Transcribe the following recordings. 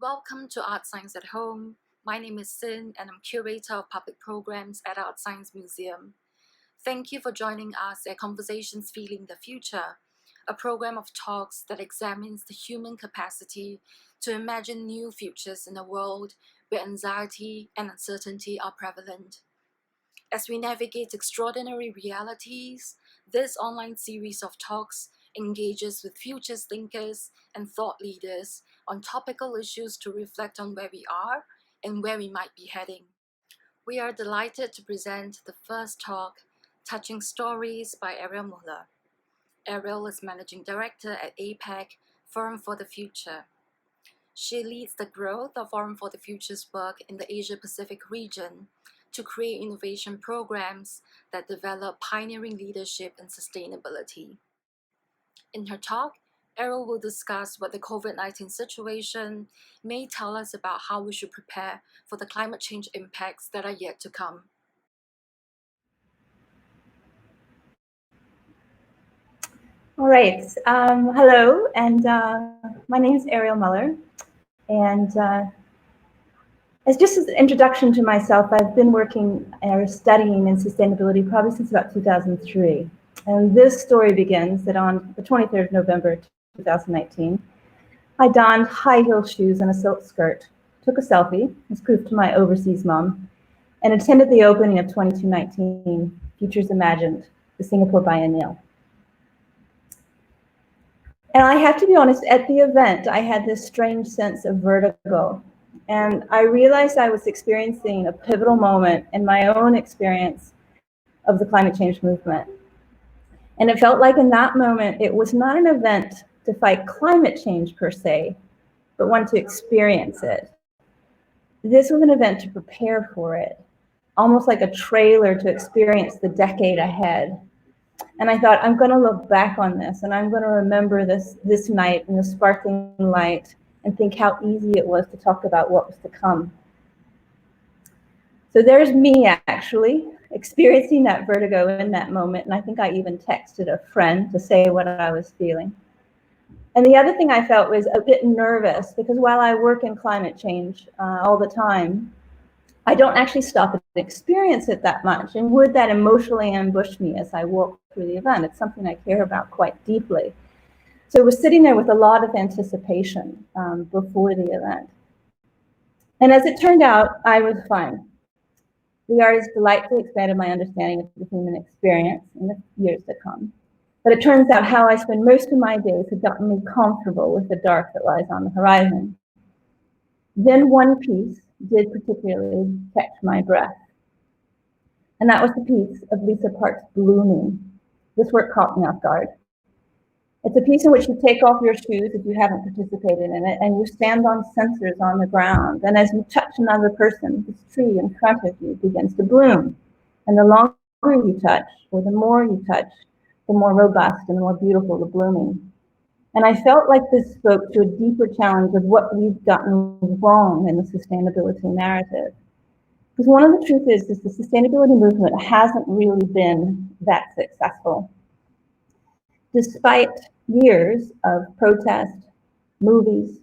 Welcome to Art Science at Home. My name is Sin and I'm curator of public programs at Art Science Museum. Thank you for joining us at Conversations Feeling the Future, a program of talks that examines the human capacity to imagine new futures in a world where anxiety and uncertainty are prevalent. As we navigate extraordinary realities, this online series of talks engages with futures thinkers and thought leaders on topical issues to reflect on where we are and where we might be heading. We are delighted to present the first talk, Touching Stories by Ariel Muller. Ariel is Managing Director at APAC, Forum for the Future. She leads the growth of Forum for the Future's work in the Asia-Pacific region to create innovation programs that develop pioneering leadership and sustainability. In her talk, Ariel will discuss what the COVID-19 situation may tell us about how we should prepare for the climate change impacts that are yet to come. All right. Hello, and my name is Ariel Muller. And as just an introduction to myself, I've been working or studying in sustainability probably since about 2003. And this story begins that on the 23rd of November 2019, I donned high heel shoes and a silk skirt, took a selfie as proof to my overseas mom, and attended the opening of 2219 Futures Imagined, the Singapore Biennial. And I have to be honest, at the event, I had this strange sense of vertigo. And I realized I was experiencing a pivotal moment in my own experience of the climate change movement. And it felt like in that moment, it was not an event to fight climate change per se, but one to experience it. This was an event to prepare for it, almost like a trailer to experience the decade ahead. And I thought, I'm going to look back on this and I'm going to remember this night in the sparkling light and think how easy it was to talk about what was to come. So there's me actually experiencing that vertigo in that moment. And I think I even texted a friend to say what I was feeling. And the other thing I felt was a bit nervous because while I work in climate change all the time, I don't actually stop and experience it that much. And would that emotionally ambush me as I walk through the event? It's something I care about quite deeply. So I was sitting there with a lot of anticipation before the event. And as it turned out, I was fine. The artist delightfully expanded my understanding of the human experience in the years to come. But it turns out how I spend most of my days had gotten me comfortable with the dark that lies on the horizon. Then one piece did particularly catch my breath. And that was the piece of Lisa Park's Blooming. This work caught me off guard. It's a piece in which you take off your shoes if you haven't participated in it, and you stand on sensors on the ground. And as you touch another person, this tree in front of you begins to bloom. And the longer you touch, or the more you touch, the more robust and the more beautiful the blooming. And I felt like this spoke to a deeper challenge of what we've gotten wrong in the sustainability narrative. Because one of the truths is the sustainability movement hasn't really been that successful. Despite years of protest, movies,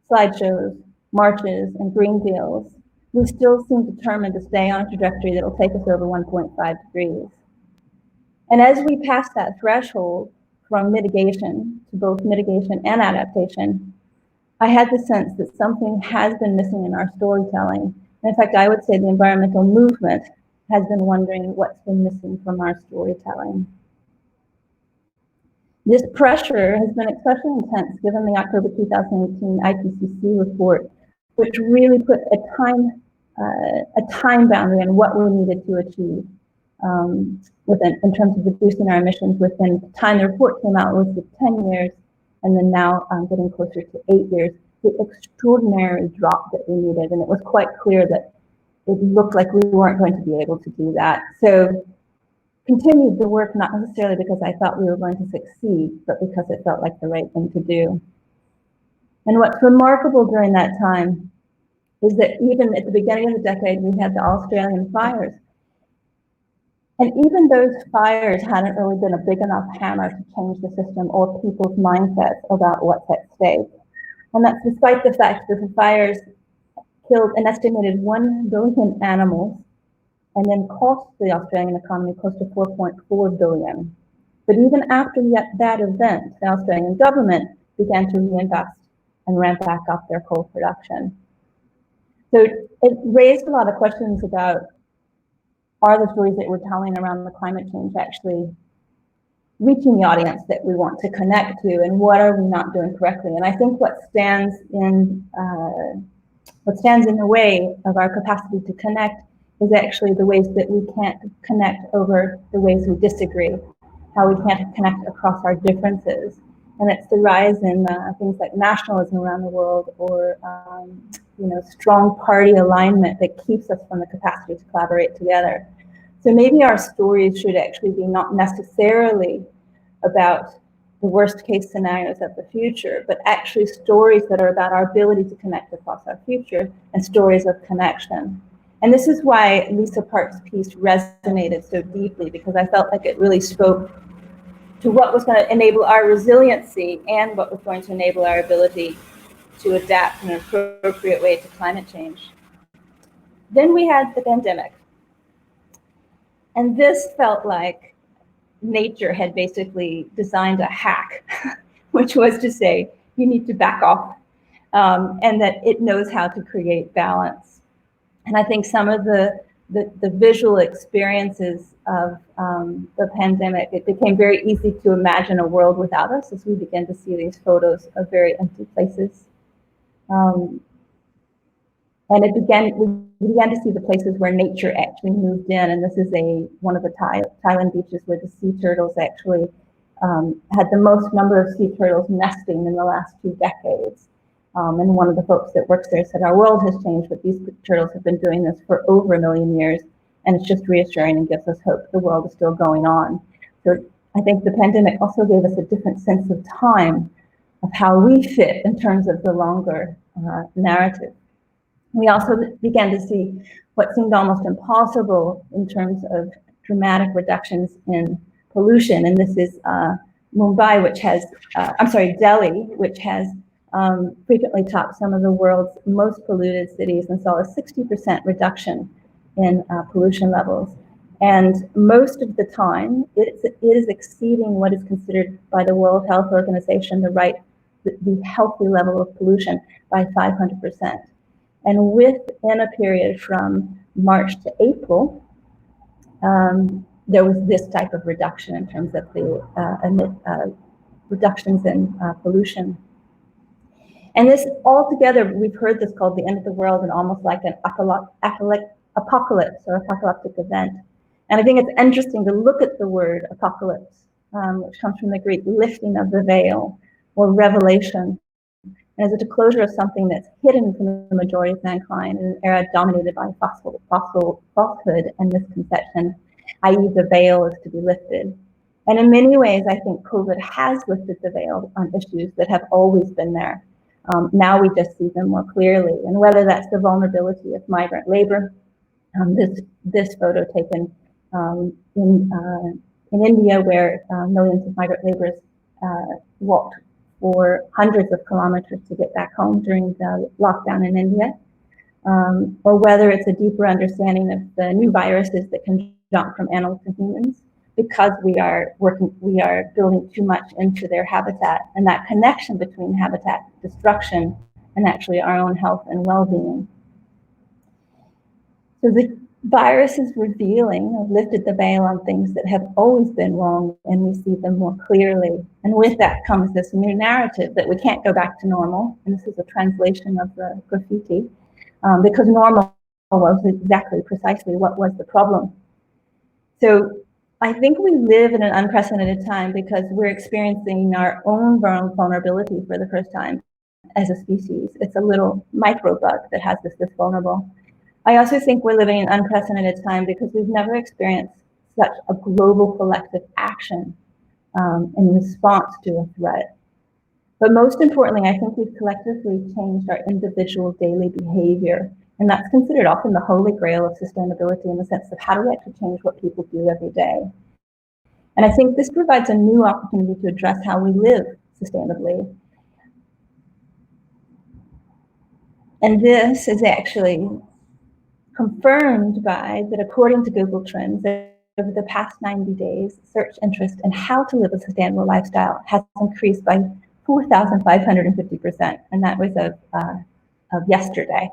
slideshows, marches, and green deals, we still seem determined to stay on a trajectory that will take us over 1.5 degrees. And as we pass that threshold from mitigation to both mitigation and adaptation, I had the sense that something has been missing in our storytelling. And in fact, I would say the environmental movement has been wondering what's been missing from our storytelling. This pressure has been especially intense given the October 2018 IPCC report, which really put a time boundary on what we needed to achieve in terms of reducing our emissions within the time the report came out was 10 years, and then now getting closer to 8 years. The extraordinary drop that we needed, and it was quite clear that it looked like we weren't going to be able to do that. So continued the work, not necessarily because I thought we were going to succeed, but because it felt like the right thing to do. And what's remarkable during that time is that even at the beginning of the decade, we had the Australian fires. And even those fires hadn't really been a big enough hammer to change the system or people's mindsets about what's at stake. And that's despite the fact that the fires killed an estimated 1 billion animals and then cost the Australian economy close to 4.4 billion. But even after that event, the Australian government began to reinvest and ramp back up their coal production. So it raised a lot of questions about, are the stories that we're telling around the climate change actually reaching the audience that we want to connect to, and what are we not doing correctly? And I think what stands in the way of our capacity to connect is actually the ways that we can't connect over the ways we disagree, how we can't connect across our differences. And it's the rise in things like nationalism around the world, or strong party alignment that keeps us from the capacity to collaborate together. So maybe our stories should actually be not necessarily about the worst case scenarios of the future, but actually stories that are about our ability to connect across our future, and stories of connection. And this is why Lisa Park's piece resonated so deeply, because I felt like it really spoke to what was going to enable our resiliency and what was going to enable our ability to adapt in an appropriate way to climate change. Then we had the pandemic. And this felt like nature had basically designed a hack, which was to say, you need to back off, and that it knows how to create balance. And I think some of the visual experiences of the pandemic, it became very easy to imagine a world without us as we began to see these photos of very empty places. And we began to see the places where nature actually moved in. And this is one of the Thailand beaches where the sea turtles actually had the most number of sea turtles nesting in the last 2 decades. And one of the folks that works there said, our world has changed, but these turtles have been doing this for over 1 million years. And it's just reassuring and gives us hope the world is still going on. So I think the pandemic also gave us a different sense of time, of how we fit in terms of the longer narrative. We also began to see what seemed almost impossible in terms of dramatic reductions in pollution. And this is Mumbai, Delhi, which has frequently topped some of the world's most polluted cities, and saw a 60% reduction in pollution levels. And most of the time, it is exceeding what is considered by the World Health Organization the healthy level of pollution by 500%. And within a period from March to April, there was this type of reduction in terms of the reductions in pollution. And this altogether, we've heard this called the end of the world, and almost like an apocalypse or apocalyptic event. And I think it's interesting to look at the word apocalypse, which comes from the Greek lifting of the veil or revelation. And as a disclosure of something that's hidden from the majority of mankind in an era dominated by falsehood and misconception, i.e. the veil is to be lifted. And in many ways, I think COVID has lifted the veil on issues that have always been there. Now we just see them more clearly. And whether that's the vulnerability of migrant labor, this photo taken in India, where millions of migrant laborers walked for hundreds of kilometers to get back home during the lockdown in India, or whether it's a deeper understanding of the new viruses that can jump from animals to humans, because we are building too much into their habitat, and that connection between habitat destruction and actually our own health and well-being. So the virus is revealing, lifted the veil on things that have always been wrong, and we see them more clearly. And with that comes this new narrative that we can't go back to normal. And this is a translation of the graffiti, because normal was precisely what was the problem. So I think we live in an unprecedented time because we're experiencing our own vulnerability for the first time as a species. It's a little microbug that has us this vulnerable. I also think we're living in unprecedented time because we've never experienced such a global collective action in response to a threat. But most importantly, I think we've collectively changed our individual daily behavior. And that's considered often the holy grail of sustainability, in the sense of how do we actually change what people do every day. And I think this provides a new opportunity to address how we live sustainably. And this is actually confirmed by that, according to Google Trends, over the past 90 days, search interest in how to live a sustainable lifestyle has increased by 4,550%, and that was of yesterday.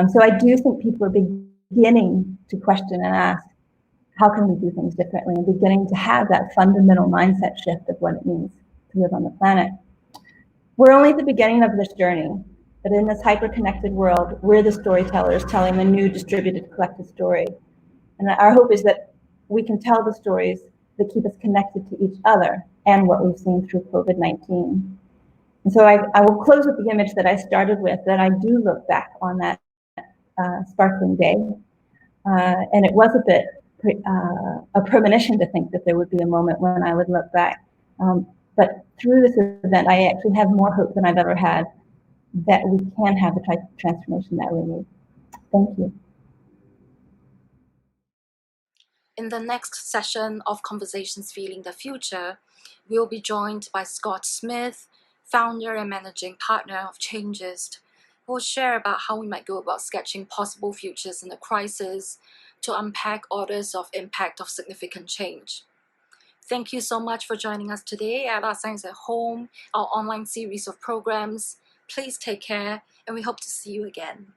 So I do think people are beginning to question and ask, how can we do things differently, and beginning to have that fundamental mindset shift of what it means to live on the planet. We're only at the beginning of this journey, but in this hyper-connected world, we're the storytellers telling the new distributed collective story. And our hope is that we can tell the stories that keep us connected to each other and what we've seen through COVID-19. And so I will close with the image that I started with, that I do look back on that sparkling day. And it was a bit a premonition to think that there would be a moment when I would look back. But through this event, I actually have more hope than I've ever had that we can have the transformation that we need. Thank you. In the next session of Conversations Feeling the Future, we'll be joined by Scott Smith, founder and managing partner of Changist, who will share about how we might go about sketching possible futures in a crisis to unpack orders of impact of significant change. Thank you so much for joining us today at Art Science at Home, our online series of programs. Please take care, and we hope to see you again.